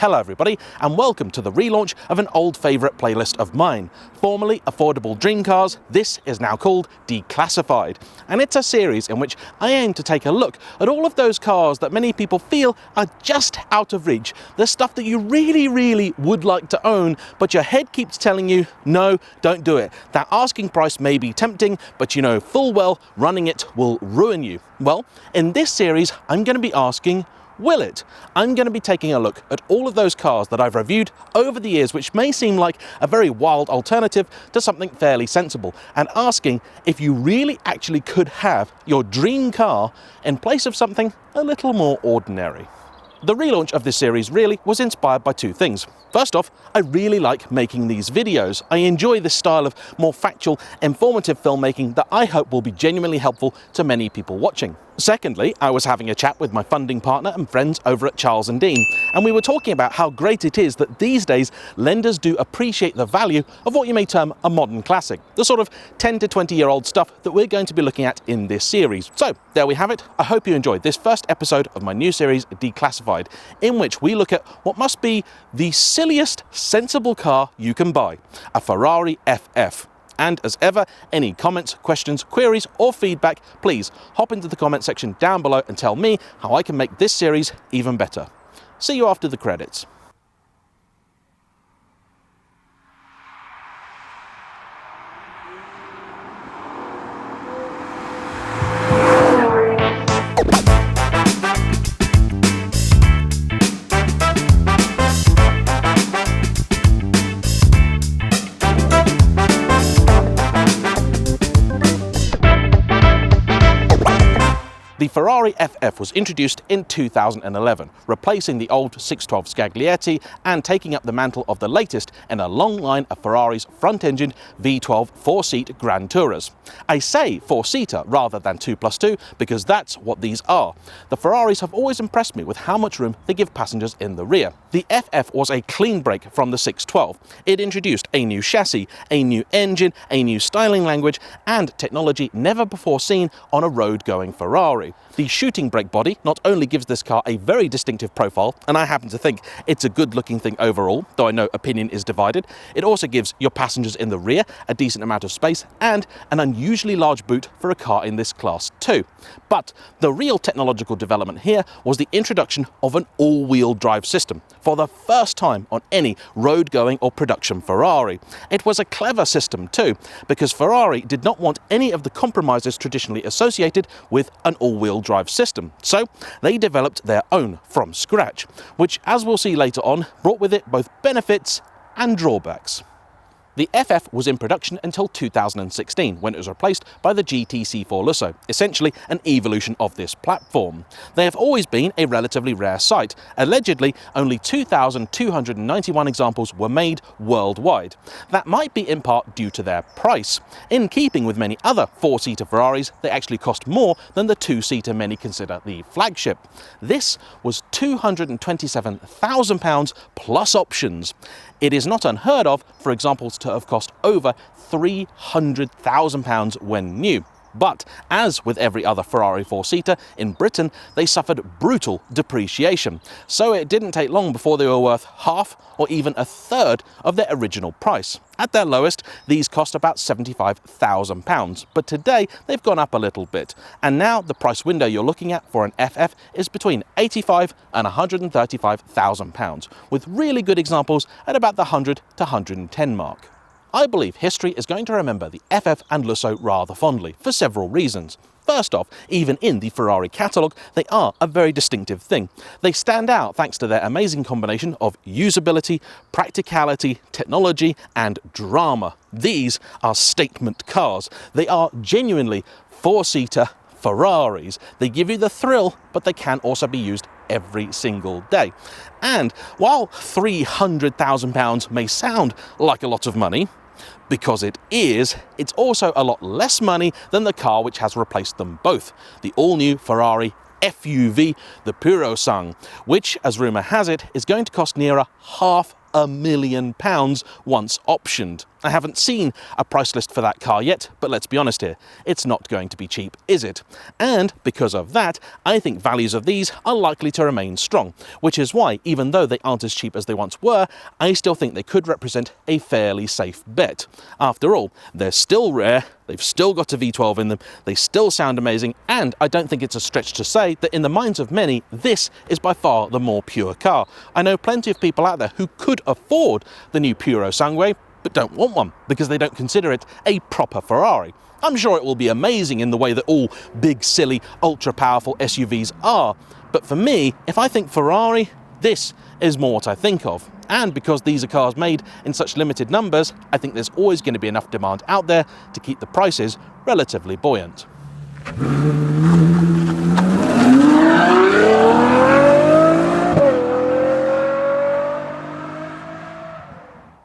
Hello everybody, and welcome to the relaunch of an old favourite playlist of mine. Formerly Affordable Dream Cars, this is now called Declassified, and it's a series in which I aim to take a look at all of those cars that many people feel are just out of reach, the stuff that you really would like to own, but your head keeps telling you, no, don't do it. That asking price may be tempting, but you know full well running it will ruin you. Well, in this series, I'm going to be asking, will it? I'm going to be taking a look at all of those cars that I've reviewed over the years, which may seem like a very wild alternative to something fairly sensible, and asking if you really actually could have your dream car in place of something a little more ordinary. The relaunch of this series really was inspired by two things. First off, I really like making these videos. I enjoy this style of more factual, informative filmmaking that I hope will be genuinely helpful to many people watching. Secondly, I was having a chat with my funding partner and friends over at Charles & Dean, and we were talking about how great it is that these days lenders do appreciate the value of what you may term a modern classic, the sort of 10 to 20-year-old stuff that we're going to be looking at in this series. So there we have it. I hope you enjoyed this first episode of my new series, Declassified, in which we look at what must be the silliest sensible car you can buy, a Ferrari FF. And as ever, any comments, questions, queries or feedback, please hop into the comment section down below and tell me how I can make this series even better. See you after the credits. The Ferrari FF was introduced in 2011, replacing the old 612 Scaglietti and taking up the mantle of the latest in a long line of Ferrari's front-engined V12 four-seat Grand Tourers. I say four-seater rather than 2+2 because that's what these are. The Ferraris have always impressed me with how much room they give passengers in the rear. The FF was a clean break from the 612. It introduced a new chassis, a new engine, a new styling language, and technology never before seen on a road-going Ferrari. The shooting brake body not only gives this car a very distinctive profile, and I happen to think it's a good looking thing overall, though I know opinion is divided, it also gives your passengers in the rear a decent amount of space and an unusually large boot for a car in this class too. But the real technological development here was the introduction of an all-wheel drive system for the first time on any road-going or production Ferrari. It was a clever system too, because Ferrari did not want any of the compromises traditionally associated with an all-wheel drive system, so they developed their own from scratch, which, as we'll see later on, brought with it both benefits and drawbacks. The FF was in production until 2016, when it was replaced by the GTC4 Lusso, essentially an evolution of this platform. They have always been a relatively rare sight. Allegedly, only 2,291 examples were made worldwide. That might be in part due to their price. In keeping with many other four-seater Ferraris, they actually cost more than the two-seater many consider the flagship. This was £227,000 plus options. It is not unheard of for examples to have cost over £300,000 when new. But, as with every other Ferrari four-seater, in Britain they suffered brutal depreciation, so it didn't take long before they were worth half or even a third of their original price. At their lowest, these cost about £75,000, but today they've gone up a little bit, and now the price window you're looking at for an FF is between £85,000 and £135,000, with really good examples at about the 100 to 110 mark. I believe history is going to remember the FF and Lusso rather fondly, for several reasons. First off, even in the Ferrari catalogue, they are a very distinctive thing. They stand out thanks to their amazing combination of usability, practicality, technology, and drama. These are statement cars. They are genuinely four-seater Ferraris. They give you the thrill, but they can also be used every single day. And while £300,000 may sound like a lot of money, because it is, it's also a lot less money than the car which has replaced them both, the all-new Ferrari FUV, the Puro-Sang, which, as rumour has it, is going to cost nearer £500,000 once optioned. I haven't seen a price list for that car yet, but let's be honest here, it's not going to be cheap, is it? And because of that, I think values of these are likely to remain strong, which is why, even though they aren't as cheap as they once were, I still think they could represent a fairly safe bet. After all, they're still rare, they've still got a V12 in them, they still sound amazing, and I don't think it's a stretch to say that in the minds of many, this is by far the more pure car. I know plenty of people out there who could afford the new Puro Sangue, but don't want one because they don't consider it a proper Ferrari. I'm sure it will be amazing in the way that all big, silly, ultra-powerful SUVs are, but for me, if I think Ferrari, this is more what I think of. And because these are cars made in such limited numbers, I think there's always going to be enough demand out there to keep the prices relatively buoyant.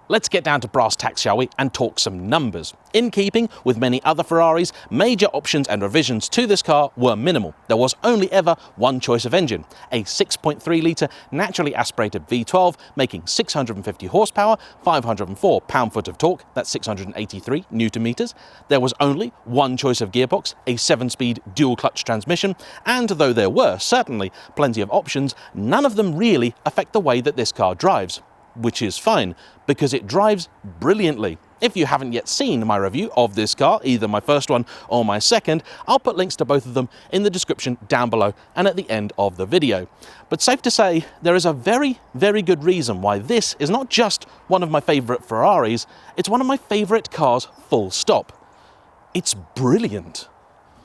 Let's get down to brass tacks, shall we, and talk some numbers. In keeping with many other Ferraris, major options and revisions to this car were minimal. There was only ever one choice of engine, a 6.3 litre naturally aspirated V12 making 650 horsepower, 504 pound-foot of torque, that's 683 newton-meters. There was only one choice of gearbox, a 7-speed dual-clutch transmission, and though there were certainly plenty of options, none of them really affect the way that this car drives. Which is fine, because it drives brilliantly. If you haven't yet seen my review of this car, either my first one or my second, I'll put links to both of them in the description down below and at the end of the video. But safe to say, there is a very, very good reason why this is not just one of my favourite Ferraris, it's one of my favourite cars full stop. It's brilliant.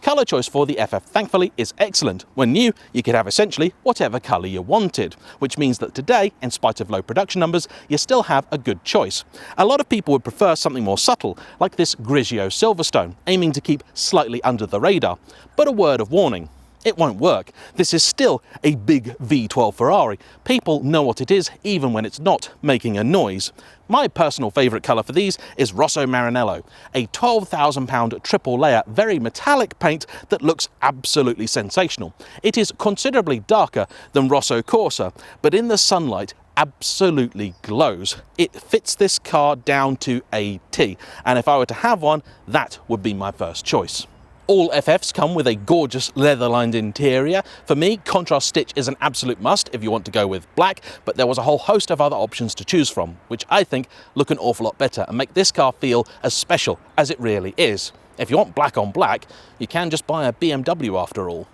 Colour choice for the FF, thankfully, is excellent. When new, you could have essentially whatever colour you wanted, which means that today, in spite of low production numbers, you still have a good choice. A lot of people would prefer something more subtle, like this Grigio Silverstone, aiming to keep slightly under the radar. But a word of warning. It won't work. This is still a big V12 Ferrari. People know what it is, even when it's not making a noise. My personal favourite colour for these is Rosso Marinello, a £12,000 triple layer, very metallic paint that looks absolutely sensational. It is considerably darker than Rosso Corsa, but in the sunlight, absolutely glows. It fits this car down to a T, and if I were to have one, that would be my first choice. All FFs come with a gorgeous leather-lined interior. For me, contrast stitch is an absolute must if you want to go with black, but there was a whole host of other options to choose from, which I think look an awful lot better and make this car feel as special as it really is. If you want black on black, you can just buy a BMW after all.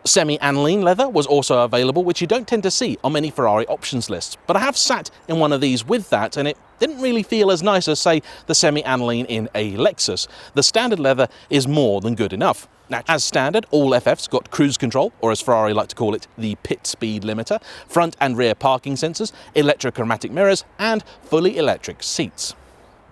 Semi-aniline leather was also available, which you don't tend to see on many Ferrari options lists, but I have sat in one of these with that and it didn't really feel as nice as, say, the semi-aniline in a Lexus. The standard leather is more than good enough. Now, as standard, all FFs got cruise control, or as Ferrari like to call it, the pit speed limiter, front and rear parking sensors, electrochromatic mirrors, and fully electric seats.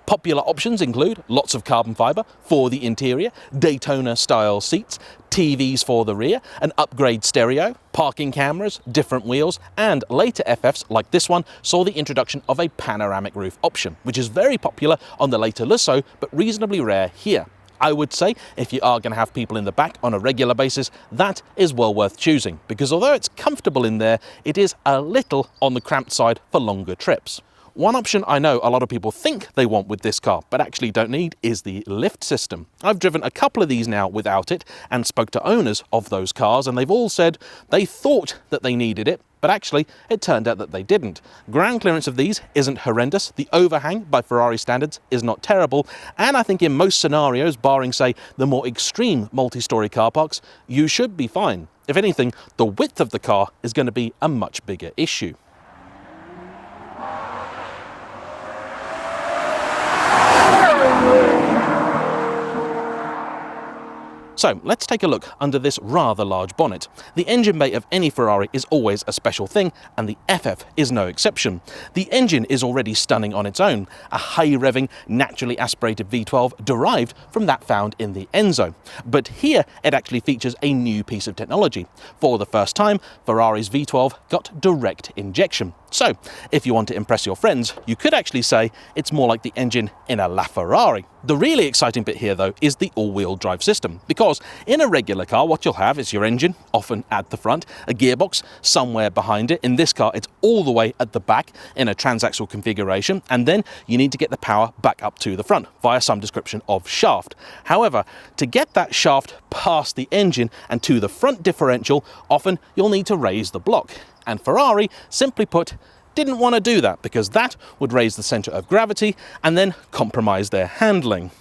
Popular options include lots of carbon fibre for the interior, Daytona-style seats, TVs for the rear, an upgrade stereo, parking cameras, different wheels, and later FFs like this one saw the introduction of a panoramic roof option, which is very popular on the later Lusso, but reasonably rare here. I would say if you are going to have people in the back on a regular basis, that is well worth choosing, because although it's comfortable in there, it is a little on the cramped side for longer trips. One option I know a lot of people think they want with this car, but actually don't need, is the lift system. I've driven a couple of these now without it and spoke to owners of those cars, and they've all said they thought that they needed it, but actually it turned out that they didn't. Ground clearance of these isn't horrendous, the overhang by Ferrari standards is not terrible, and I think in most scenarios, barring say the more extreme multi-storey car parks, you should be fine. If anything, the width of the car is going to be a much bigger issue. So let's take a look under this rather large bonnet. The engine bay of any Ferrari is always a special thing, and the FF is no exception. The engine is already stunning on its own, a high-revving, naturally aspirated V12 derived from that found in the Enzo. But here it actually features a new piece of technology. For the first time, Ferrari's V12 got direct injection. So, if you want to impress your friends, you could actually say it's more like the engine in a LaFerrari. The really exciting bit here, though, is the all-wheel drive system, because in a regular car, what you'll have is your engine, often at the front, a gearbox somewhere behind it. In this car, it's all the way at the back in a transaxle configuration, and then you need to get the power back up to the front via some description of shaft. However, to get that shaft past the engine and to the front differential, often you'll need to raise the block. And Ferrari, simply put, didn't want to do that because that would raise the centre of gravity and then compromise their handling.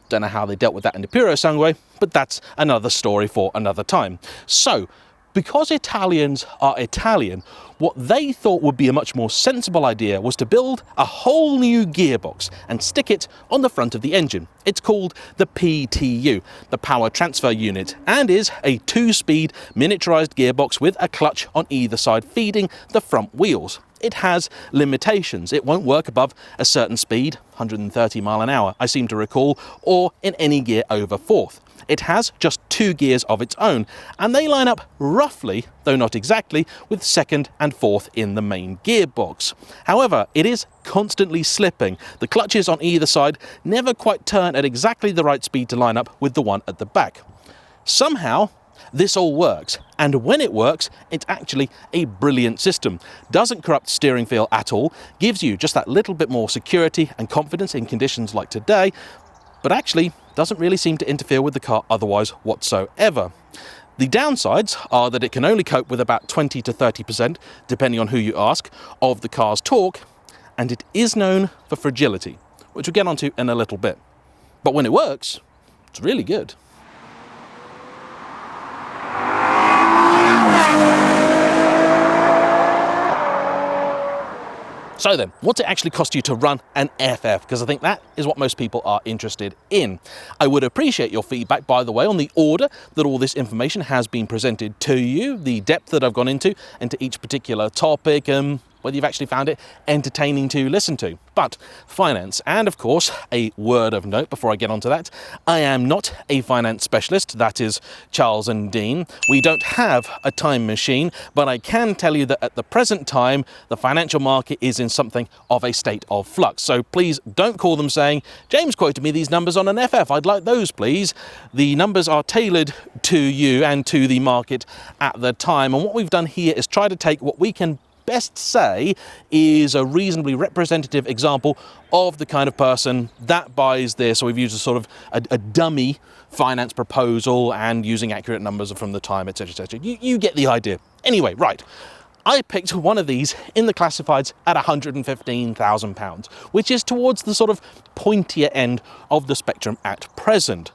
Don't know how they dealt with that in the Puro Sangue, but that's another story for another time. So, because Italians are Italian, what they thought would be a much more sensible idea was to build a whole new gearbox and stick it on the front of the engine. It's called the PTU, the Power Transfer Unit, and is a 2-speed miniaturized gearbox with a clutch on either side feeding the front wheels. It has limitations. It won't work above a certain speed, 130 mile an hour, I seem to recall, or in any gear over 4th. It has just 2 gears of its own, and they line up roughly, though not exactly, with 2nd and 4th in the main gearbox. However, it is constantly slipping. The clutches on either side never quite turn at exactly the right speed to line up with the one at the back. Somehow, this all works, and when it works, it's actually a brilliant system. Doesn't corrupt steering feel at all, gives you just that little bit more security and confidence in conditions like today, but actually doesn't really seem to interfere with the car otherwise whatsoever. The downsides are that it can only cope with about 20 to 30%, depending on who you ask, of the car's torque, and it is known for fragility, which we'll get onto in a little bit. But when it works, it's really good. So then, what's it actually cost you to run an FF? Because I think that is what most people are interested in. I would appreciate your feedback, by the way, on the order that all this information has been presented to you, the depth that I've gone into each particular topic, whether you've actually found it entertaining to listen to. But finance, and of course, a word of note before I get onto that, I am not a finance specialist. That is Charles and Dean. We don't have a time machine, but I can tell you that at the present time, the financial market is in something of a state of flux. So please don't call them saying, James quoted me these numbers on an FF, I'd like those please. The numbers are tailored to you and to the market at the time. And what we've done here is try to take what we can best say is a reasonably representative example of the kind of person that buys this. So we've used a sort of a dummy finance proposal and using accurate numbers from the time, etc, etc. You get the idea. Anyway, right. I picked one of these in the classifieds at £115,000, which is towards the sort of pointier end of the spectrum at present.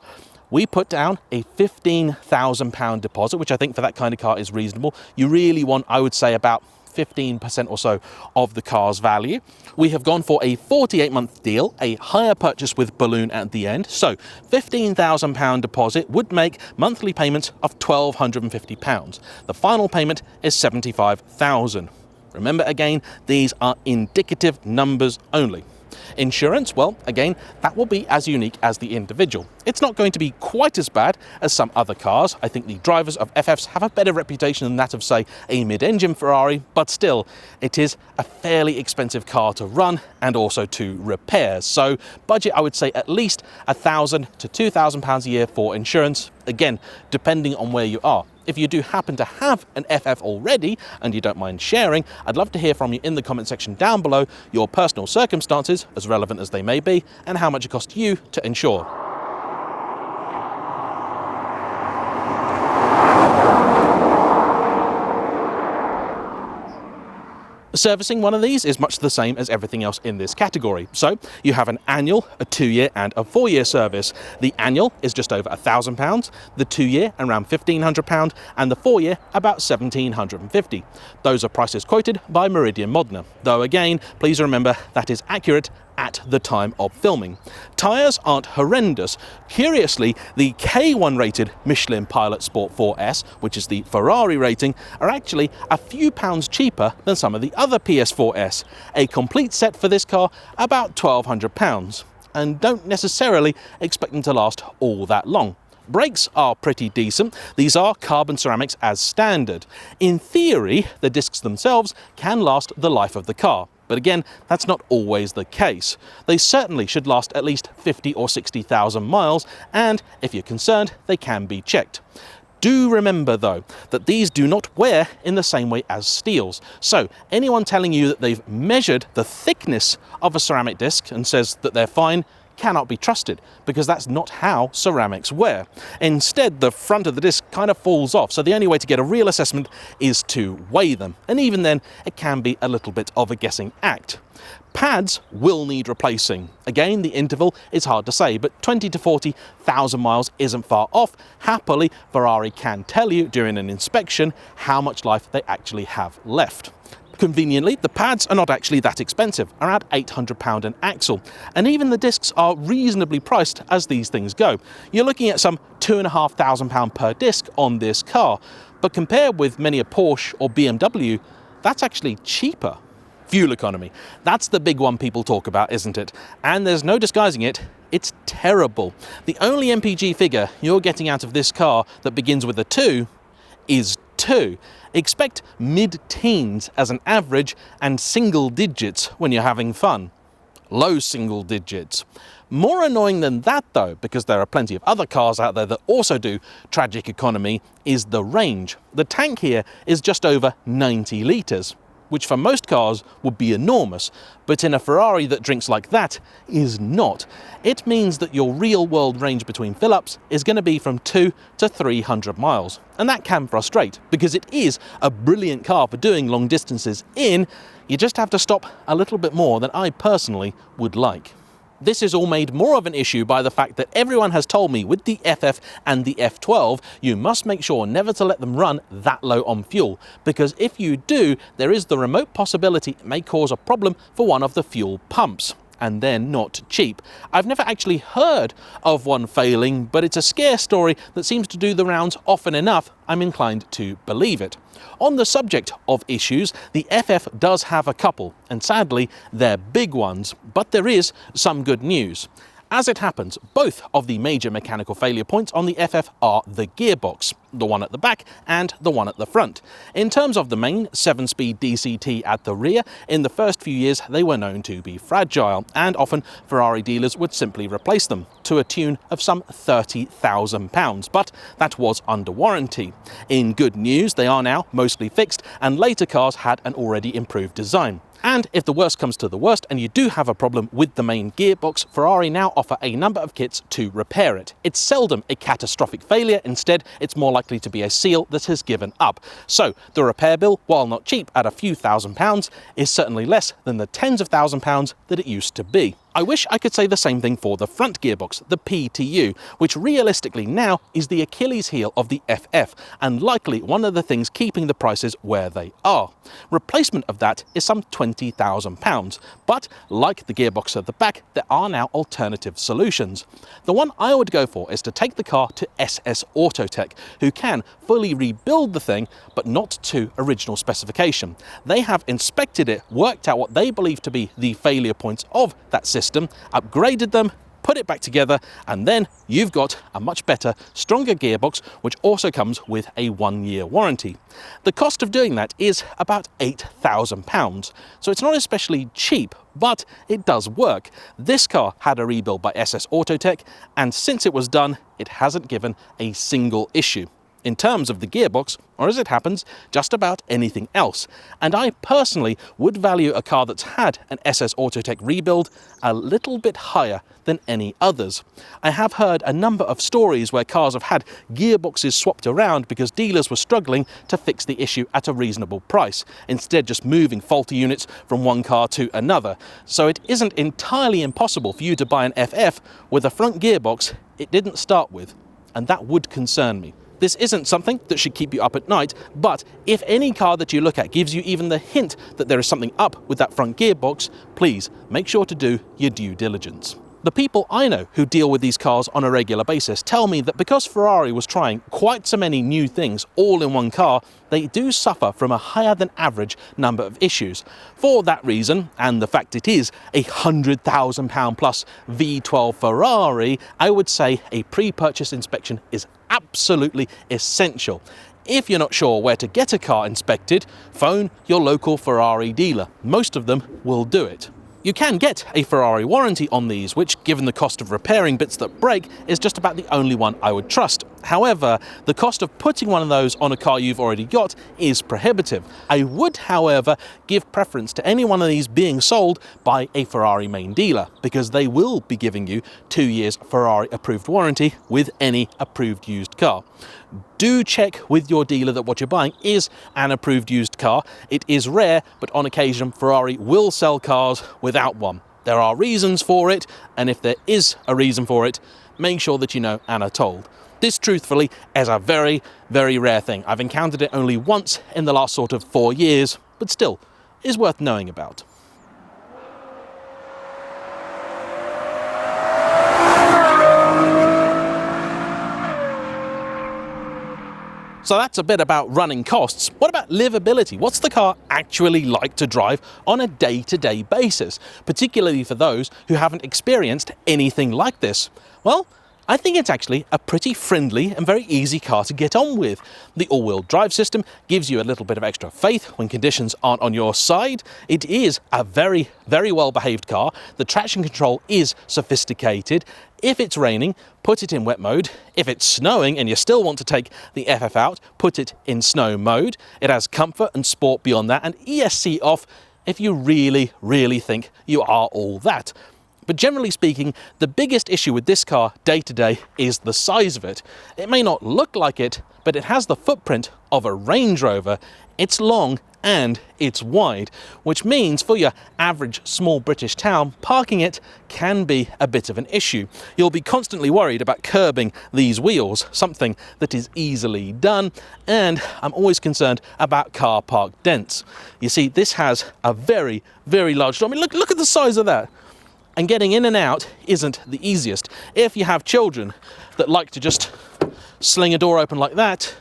We put down a £15,000 deposit, which I think for that kind of car is reasonable. You really want, I would say, about 15% or so of the car's value. We have gone for a 48-month deal, a hire purchase with balloon at the end. So £15,000 deposit would make monthly payments of £1,250. The final payment is £75,000. Remember again, these are indicative numbers only. Insurance, well, again, that will be as unique as the individual. It's not going to be quite as bad as some other cars. I think the drivers of FFs have a better reputation than that of, say, a mid-engine Ferrari, but still, it is a fairly expensive car to run and also to repair. So, budget, I would say at least £1,000 to £2,000 a year for insurance, again, depending on where you are. If you do happen to have an FF already and you don't mind sharing, I'd love to hear from you in the comment section down below your personal circumstances, as relevant as they may be, and how much it costs you to insure. Servicing one of these is much the same as everything else in this category. So you have an annual, a 2-year and a 4-year service. The annual is just over £1,000, the 2-year around £1,500 and the 4-year about £1,750. Those are prices quoted by Meridian Modena, though again, please remember that is accurate at the time of filming. Tyres aren't horrendous. Curiously, the K1 rated Michelin Pilot Sport 4S, which is the Ferrari rating, are actually a few pounds cheaper than some of the other PS4S. A complete set for this car, about £1,200, and don't necessarily expect them to last all that long. Brakes are pretty decent. These are carbon ceramics as standard. In theory, the discs themselves can last the life of the car. But again, that's not always the case. They certainly should last at least 50 or 60,000 miles, and if you're concerned, they can be checked. Do remember though, that these do not wear in the same way as steels. So anyone telling you that they've measured the thickness of a ceramic disc and says that they're fine, cannot be trusted, because that's not how ceramics wear. Instead, the front of the disc kind of falls off, so the only way to get a real assessment is to weigh them, and even then it can be a little bit of a guessing act. Pads will need replacing. Again, the interval is hard to say, but 20 to 40,000 miles isn't far off. Happily, Ferrari can tell you during an inspection how much life they actually have left. Conveniently, the pads are not actually that expensive, around £800 an axle, and even the discs are reasonably priced as these things go. You're looking at some £2,500 per disc on this car, but compared with many a Porsche or BMW, that's actually cheaper. Fuel economy, that's the big one people talk about, isn't it? And there's no disguising it, it's terrible. The only MPG figure you're getting out of this car that begins with a 2 is 2. Expect mid-teens as an average and single digits when you're having fun. Low single digits. More annoying than that though, because there are plenty of other cars out there that also do tragic economy, is the range. The tank here is just over 90 litres, which for most cars would be enormous, but in a Ferrari that drinks like that is not. It means that your real-world range between fill-ups is going to be from 2 to 300 miles, and that can frustrate, because it is a brilliant car for doing long distances in. You just have to stop a little bit more than I personally would like. This is all made more of an issue by the fact that everyone has told me with the FF and the F12, you must make sure never to let them run that low on fuel, because if you do, there is the remote possibility it may cause a problem for one of the fuel pumps. And they're not cheap. I've never actually heard of one failing, but it's a scare story that seems to do the rounds often enough, I'm inclined to believe it. On the subject of issues, the FF does have a couple, and sadly, they're big ones, but there is some good news. As it happens, both of the major mechanical failure points on the FF are the gearbox, the one at the back and the one at the front. In terms of the main 7-speed DCT at the rear, in the first few years they were known to be fragile, and often Ferrari dealers would simply replace them to a tune of some £30,000, but that was under warranty. In good news, they are now mostly fixed, and later cars had an already improved design. And if the worst comes to the worst and you do have a problem with the main gearbox, Ferrari now offer a number of kits to repair it. It's seldom a catastrophic failure, instead it's more likely to be a seal that has given up. So the repair bill, while not cheap at a few £1,000s, is certainly less than the tens of £1,000s that it used to be. I wish I could say the same thing for the front gearbox, the PTU, which realistically now is the Achilles heel of the FF, and likely one of the things keeping the prices where they are. Replacement of that is some £20,000, but like the gearbox at the back, there are now alternative solutions. The one I would go for is to take the car to SS Autotech, who can fully rebuild the thing, but not to original specification. They have inspected it, worked out what they believe to be the failure points of that system, upgraded them, put it back together, and then you've got a much better, stronger gearbox, which also comes with a 1-year warranty. The cost of doing that is about £8,000, so it's not especially cheap, but it does work. This car had a rebuild by SS Autotech, and since it was done, it hasn't given a single issue. In terms of the gearbox, or as it happens, just about anything else. And I personally would value a car that's had an SS Autotech rebuild a little bit higher than any others. I have heard a number of stories where cars have had gearboxes swapped around because dealers were struggling to fix the issue at a reasonable price, instead just moving faulty units from one car to another. So it isn't entirely impossible for you to buy an FF with a front gearbox it didn't start with, and that would concern me. This isn't something that should keep you up at night, but if any car that you look at gives you even the hint that there is something up with that front gearbox, please make sure to do your due diligence. The people I know who deal with these cars on a regular basis tell me that because Ferrari was trying quite so many new things all in one car, they do suffer from a higher than average number of issues. For that reason, and the fact it is a £100,000 plus V12 Ferrari, I would say a pre-purchase inspection is absolutely essential. If you're not sure where to get a car inspected, phone your local Ferrari dealer. Most of them will do it. You can get a Ferrari warranty on these, which, given the cost of repairing bits that break, is just about the only one I would trust. However, the cost of putting one of those on a car you've already got is prohibitive. I would, however, give preference to any one of these being sold by a Ferrari main dealer, because they will be giving you 2 years Ferrari approved warranty with any approved used car. Do check with your dealer that what you're buying is an approved used car. It is rare, but on occasion Ferrari will sell cars without one. There are reasons for it, and if there is a reason for it, make sure that you know and are told. This, truthfully, is a very, very rare thing. I've encountered it only once in the last sort of 4 years, but still, is worth knowing about. So that's a bit about running costs. What about livability? What's the car actually like to drive on a day-to-day basis, particularly for those who haven't experienced anything like this? Well, I think it's actually a pretty friendly and very easy car to get on with. The all-wheel drive system gives you a little bit of extra faith when conditions aren't on your side. It is a very, very well-behaved car. The traction control is sophisticated. If it's raining, put it in wet mode. If it's snowing and you still want to take the FF out, put it in snow mode. It has comfort and sport beyond that, and ESC off if you really, really think you are all that. But generally speaking, the biggest issue with this car day to day is the size of it. It may not look like it, but it has the footprint of a Range Rover. It's long and it's wide, which means for your average small British town, parking it can be a bit of an issue. You'll be constantly worried about curbing these wheels, something that is easily done, and I'm always concerned about car park dents. You see, this has a very, very large door. I mean, look at the size of that. And getting in and out isn't the easiest. If you have children that like to just sling a door open like that,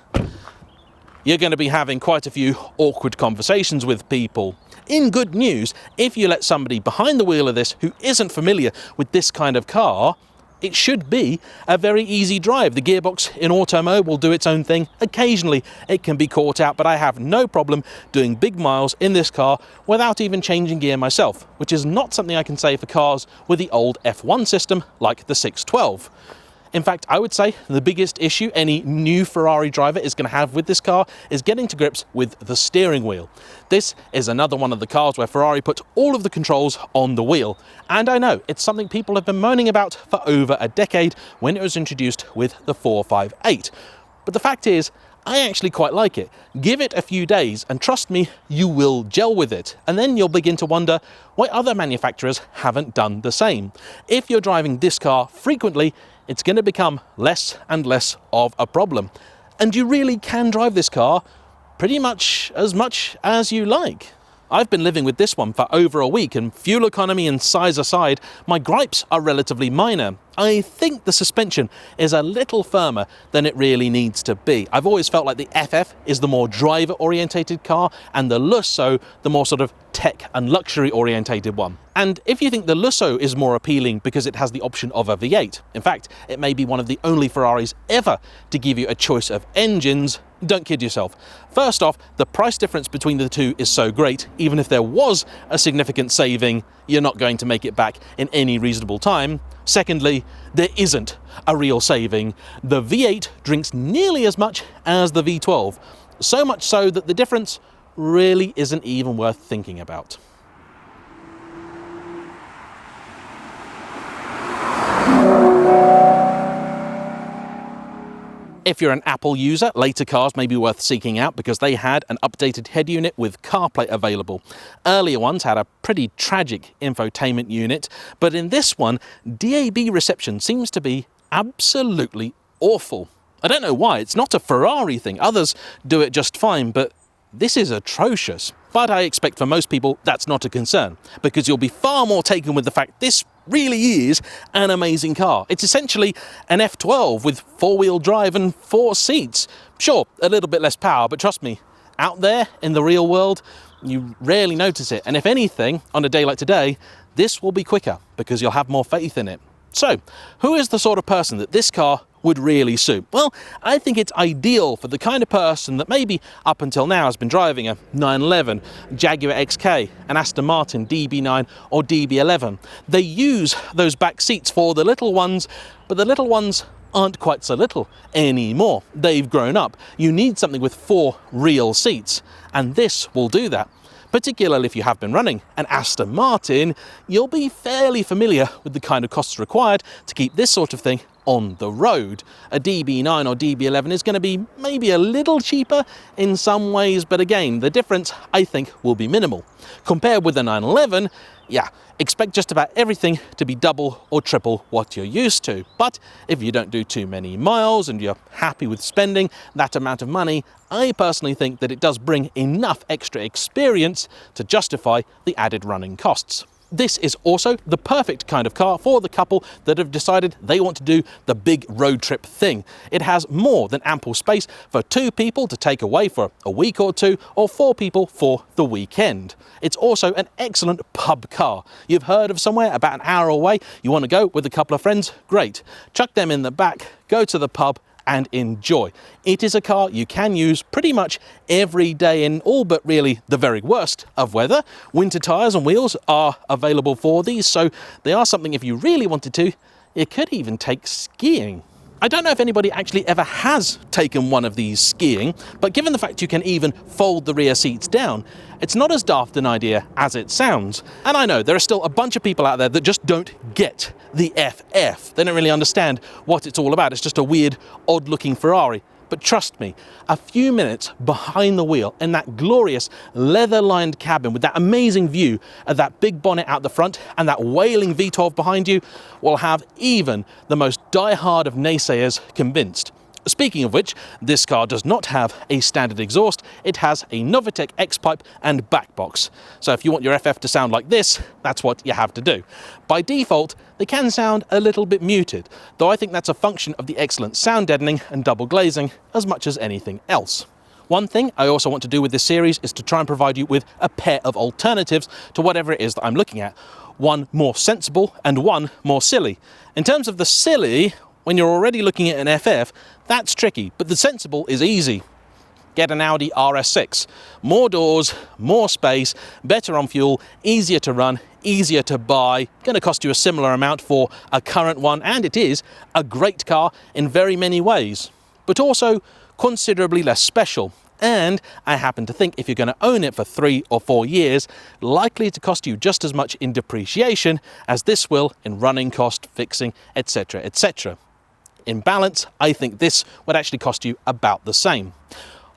you're going to be having quite a few awkward conversations with people. In good news, if you let somebody behind the wheel of this who isn't familiar with this kind of car, it should be a very easy drive. The gearbox in auto mode will do its own thing. Occasionally it can be caught out, but I have no problem doing big miles in this car without even changing gear myself, which is not something I can say for cars with the old F1 system like the 612. In fact, I would say the biggest issue any new Ferrari driver is going to have with this car is getting to grips with the steering wheel. This is another one of the cars where Ferrari put all of the controls on the wheel. And I know it's something people have been moaning about for over a decade when it was introduced with the 458. But the fact is, I actually quite like it. Give it a few days and trust me, you will gel with it. And then you'll begin to wonder why other manufacturers haven't done the same. If you're driving this car frequently, it's going to become less and less of a problem. And you really can drive this car pretty much as you like. I've been living with this one for over a week, and fuel economy and size aside, my gripes are relatively minor. I think the suspension is a little firmer than it really needs to be. I've always felt like the FF is the more driver-orientated car, and the Lusso the more sort of tech and luxury-orientated one. And if you think the Lusso is more appealing because it has the option of a V8, in fact, it may be one of the only Ferraris ever to give you a choice of engines, don't kid yourself. First off, the price difference between the two is so great, even if there was a significant saving, you're not going to make it back in any reasonable time. Secondly, there isn't a real saving. The V8 drinks nearly as much as the V12, so much so that the difference really isn't even worth thinking about. If you're an Apple user, later cars may be worth seeking out because they had an updated head unit with CarPlay available. Earlier ones had a pretty tragic infotainment unit, but in this one, DAB reception seems to be absolutely awful. I don't know why, it's not a Ferrari thing. Others do it just fine, but this is atrocious. But I expect for most people that's not a concern, because you'll be far more taken with the fact this really is an amazing car. It's essentially an F12 with 4-wheel drive and 4 seats. Sure, a little bit less power, but trust me, out there in the real world, you rarely notice it. And if anything, on a day like today, this will be quicker because you'll have more faith in it. So, who is the sort of person that this car would really suit? Well, I think it's ideal for the kind of person that maybe up until now has been driving a 911, Jaguar XK, an Aston Martin DB9 or DB11. They use those back seats for the little ones, but the little ones aren't quite so little anymore. They've grown up. You need something with 4 real seats, and this will do that. Particularly if you have been running an Aston Martin, you'll be fairly familiar with the kind of costs required to keep this sort of thing on the road. A DB9 or DB11 is going to be maybe a little cheaper in some ways, but again, the difference I think will be minimal. Compared with the 911, yeah, expect just about everything to be double or triple what you're used to. But if you don't do too many miles and you're happy with spending that amount of money, I personally think that it does bring enough extra experience to justify the added running costs. This is also the perfect kind of car for the couple that have decided they want to do the big road trip thing. It has more than ample space for 2 people to take away for a week or 2, or 4 people for the weekend. It's also an excellent pub car. You've heard of somewhere about an hour away, you want to go with a couple of friends? Great. Chuck them in the back, go to the pub, and enjoy. It is a car you can use pretty much every day in all but really the very worst of weather. Winter tyres and wheels are available for these, so they are something if you really wanted to, you could even take skiing. I don't know if anybody actually ever has taken one of these skiing, but given the fact you can even fold the rear seats down, it's not as daft an idea as it sounds. And I know there are still a bunch of people out there that just don't get the FF. They don't really understand what it's all about. It's just a weird, odd-looking Ferrari. But trust me, a few minutes behind the wheel in that glorious leather-lined cabin with that amazing view of that big bonnet out the front and that wailing V12 behind you will have even the most die-hard of naysayers convinced. Speaking of which, this car does not have a standard exhaust, it has a Novitec X-Pipe and back box. So if you want your FF to sound like this, that's what you have to do. By default, they can sound a little bit muted, though I think that's a function of the excellent sound deadening and double glazing as much as anything else. One thing I also want to do with this series is to try and provide you with a pair of alternatives to whatever it is that I'm looking at. One more sensible and one more silly. In terms of the silly, when you're already looking at an FF, that's tricky, but the sensible is easy. Get an Audi RS6. More doors, more space, better on fuel, easier to run, easier to buy. Going to cost you a similar amount for a current one, and it is a great car in very many ways, but also considerably less special. And I happen to think if you're going to own it for 3 or 4 years, likely to cost you just as much in depreciation as this will in running cost, fixing, etc., etc. In balance, I think this would actually cost you about the same.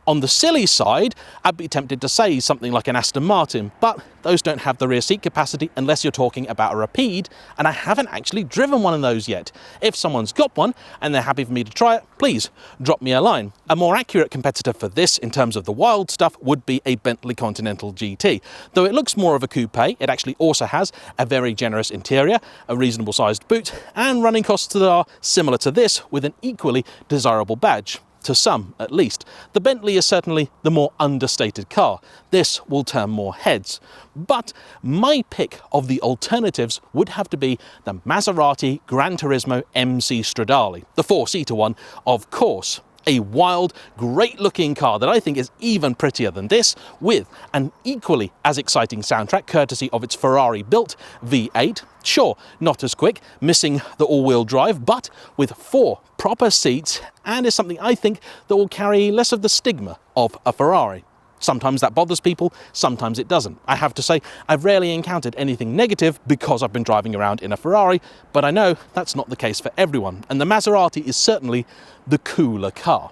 On the silly side, I'd be tempted to say something like an Aston Martin, but those don't have the rear seat capacity unless you're talking about a Rapide, and I haven't actually driven one of those yet. If someone's got one and they're happy for me to try it, please drop me a line. A more accurate competitor for this in terms of the wild stuff would be a Bentley Continental GT. Though it looks more of a coupe, it actually also has a very generous interior, a reasonable sized boot, and running costs that are similar to this with an equally desirable badge. To some, at least. The Bentley is certainly the more understated car. This will turn more heads. But my pick of the alternatives would have to be the Maserati Gran Turismo MC Stradale, the 4-seater one, of course. A wild, great-looking car that I think is even prettier than this, with an equally as exciting soundtrack courtesy of its Ferrari-built V8. Sure, not as quick, missing the all-wheel drive, but with 4 proper seats, and is something I think that will carry less of the stigma of a Ferrari. Sometimes that bothers people, sometimes it doesn't. I have to say, I've rarely encountered anything negative because I've been driving around in a Ferrari, but I know that's not the case for everyone, and the Maserati is certainly the cooler car.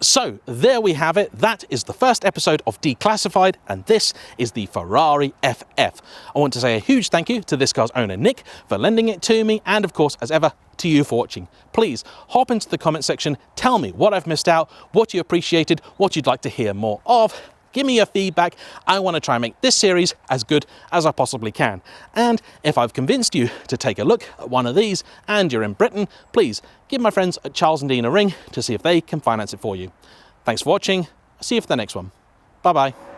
So, there we have it. That is the first episode of Declassified, and this is the Ferrari FF. I want to say a huge thank you to this car's owner, Nick, for lending it to me, and of course, as ever, to you for watching. Please hop into the comment section, tell me what I've missed out, what you appreciated, what you'd like to hear more of, Give me your feedback. I want to try and make this series as good as I possibly can. And if I've convinced you to take a look at one of these and you're in Britain, please give my friends at Charles and Dean a ring to see if they can finance it for you. Thanks for watching. See you for the next one. Bye bye.